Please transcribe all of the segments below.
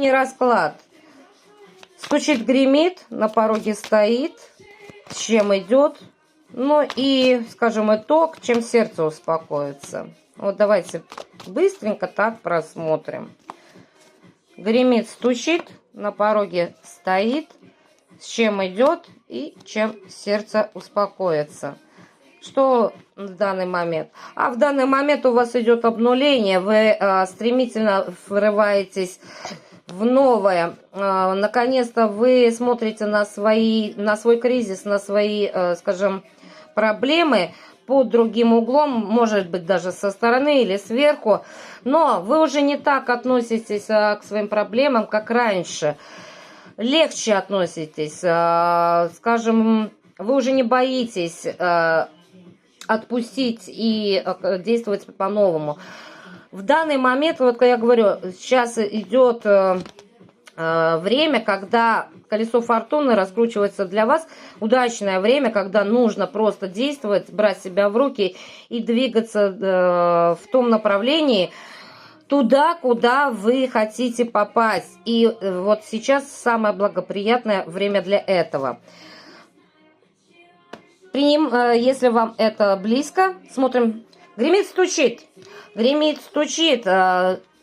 мини-расклад. Стучит, гремит, на пороге стоит, с чем идет. Ну и, скажем, итог, чем сердце успокоится. Вот давайте быстренько так просмотрим. Гремит, стучит, на пороге стоит, с чем идет и чем сердце успокоится. Что в данный момент? А в данный момент у вас идет обнуление, вы стремительно врываетесь в новое. Наконец-то вы смотрите на свой кризис, на свои, скажем, проблемы под другим углом, может быть, даже со стороны или сверху. Но вы уже не так относитесь к своим проблемам, как раньше. Легче относитесь, скажем, вы уже не боитесь отпустить и действовать по-новому. В данный момент, вот как я говорю, сейчас идет время, когда колесо фортуны раскручивается для вас. Удачное время, когда нужно просто действовать, брать себя в руки и двигаться в том направлении, туда, куда вы хотите попасть. И вот сейчас самое благоприятное время для этого. Если вам это близко, смотрим. Гремит, стучит. Гремит, стучит.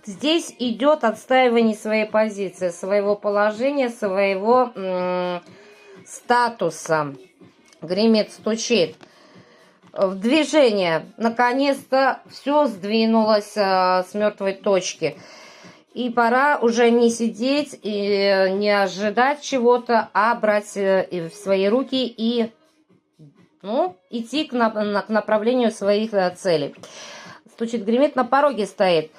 Здесь идет отстаивание своей позиции, своего положения, своего статуса. Гремит, стучит. В движение. Наконец-то все сдвинулось с мертвой точки. И пора уже не сидеть и не ожидать чего-то, а брать в свои руки и идти к направлению своих целей. Стучит, гремит, на пороге стоит.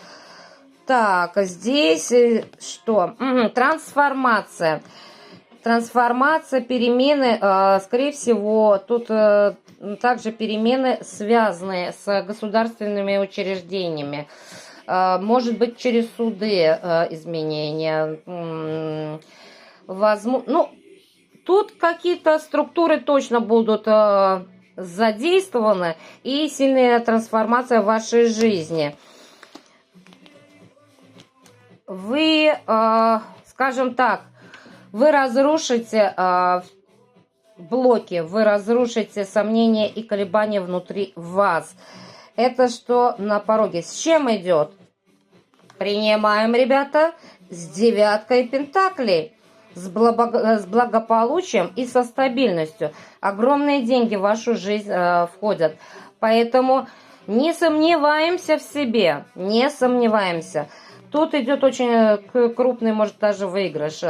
Так, здесь что? Трансформация. Трансформация, перемены, скорее всего, тут также перемены, связанные с государственными учреждениями. Может быть, через суды изменения. Возможно, тут какие-то структуры точно будут задействованы и сильная трансформация в вашей жизни. Вы, скажем так, вы разрушите блоки, вы разрушите сомнения и колебания внутри вас. Это что на пороге? С чем идет? Принимаем, ребята, с 9 пентаклей. С благополучием и со стабильностью. Огромные деньги в вашу жизнь входят. Поэтому не сомневаемся в себе. Не сомневаемся. Тут идет очень крупный, может, даже выигрыш.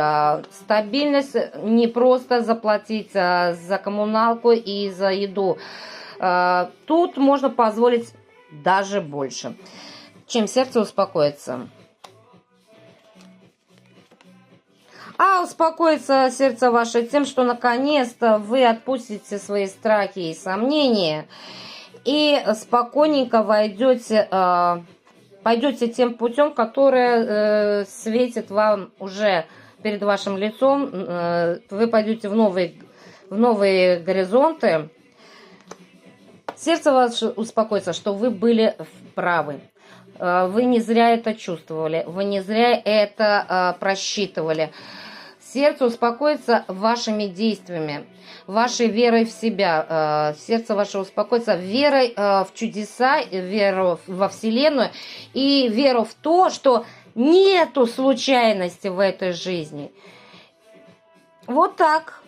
Стабильность, не просто заплатить за коммуналку и за еду. Тут можно позволить даже больше, чем сердце успокоится. А успокоится сердце ваше тем, что наконец-то вы отпустите свои страхи и сомнения и спокойненько пойдете тем путем, который светит вам уже перед вашим лицом. Вы пойдете в новые горизонты. Сердце ваше успокоится, что вы были правы. Вы не зря это чувствовали, вы не зря это просчитывали. Сердце успокоится вашими действиями, вашей верой в себя. Сердце ваше успокоится верой в чудеса, верой во Вселенную и веру в то, что нету случайности в этой жизни. Вот так.